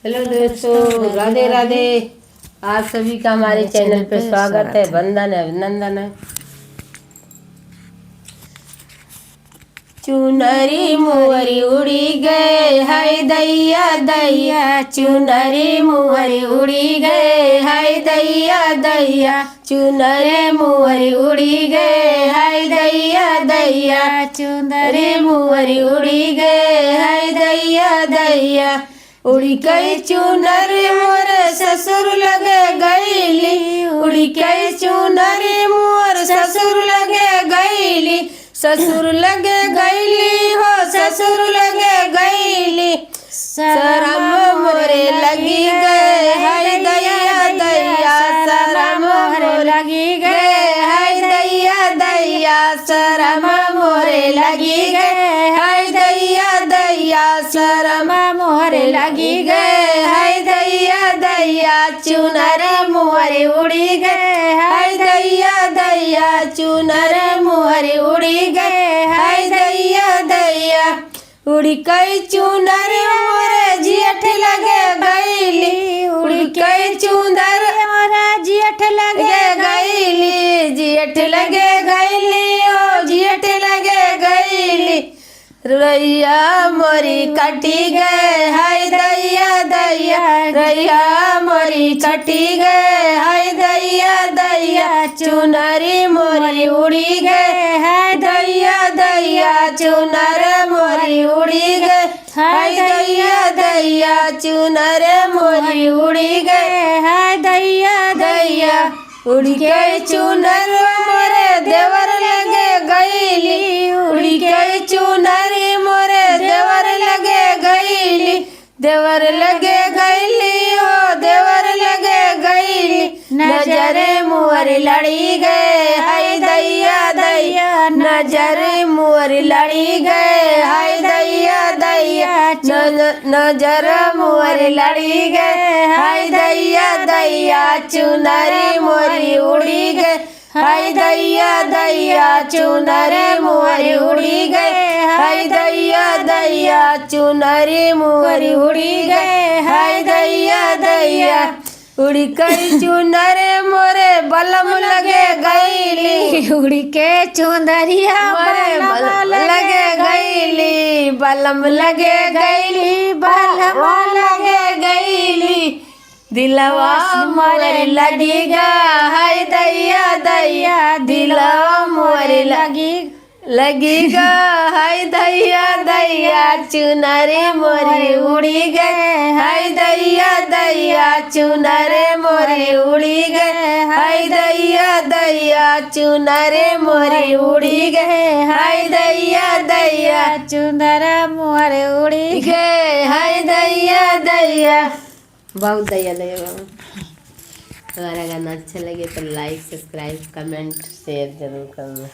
Hello दोस्तों, राधे राधे। आप सभी का हमारे चैनल पे स्वागत है, वंदन है, अभिनंदन है। चुनरी मुहरी उड़ी गए हाय दैया दैया, चुनरी मुहरी उड़ी गए हाय दैया दैया, चुनरी मुहरी उड़ी गए हाय दैया दैया, चुनरी मुहरी उड़ी गए हाय दैया दैया। उड़ी गई चुनरी मोर ससुर लगे गईली, उड़ी गई चुनरी मोर ससुर लगे गईली, ससुर लगे गईली हो ससुर लगे गईली, शरम मोरे लगी गए हाय दैया दैया, शरम मोरे लगी गए हाय दैया दैया, शरम मोरे लगी गए हाय दैया दैया, शरम मोरे लगी गए हाय दैया दैया, चुनर मोरे उड़ी गए हाय दैया दैया, चुनर मोरे उड़ी गए हाय दैया दैया। उड़ी कई चुनर मोरे जेठ लगे गईली, उड़ी कई चुनर मोरे जेठ लगे गईली, जेठ लगे गईली ओ जेठ लगे गईली, रैया मोरी कटी गए हाय दैया दैया, रैया मोरी कटी गए हाय दैया दैया, चुनरी मोरी उड़ी गए हाय दैया दैया, चुनर मोरी उड़ी गए हाय दैया दैया, चुनर मोरी उड़ी गए हाय दैया दैया। उड़ी गई चुनर मोरे देवर लगे गईली, उड़ी गई चुनरी मोरे देवर लगे गईली, देवर लगे गईली ओ देवर लगे गईली, नजरे मुहर लड़ी गए हाय दैया दैया, नजरे मुहर लड़ी गए हाय दैया दैया, नजर मुहर लड़ी गए हाय दैया दैया, चुनरी मोरी उड़ी गए हाय दैया दैया, चुनरी मोरी उड़ी गए हाय दैया दैया, चुनरी मोरी उड़ी गए हाय दैया दैया। उड़ी कई चुनरे मोरे बलम लगे गईली, उड़ी के चुंदरिया बलम लगे गईली, बलम लगे गईली, बलम लगे गईली, दिलवा मोरे लगी गा हाय दैया दैया, दिलवा मोरे लगी गा हाय दैया दैया, चुनरी मोरी उड़ी गए हाय दैया दैया, चुनरे मोरी उड़ी गए हाय दैया दैया, चुनरे मोरी उड़ी गए हाय दैया दैया, चुनर मोरे उड़ी गए हाय दैया दैया। बहुत दैया दैया। हमारा गाना अच्छा लगे तो लाइक सब्सक्राइब कमेंट शेयर जरूर करना।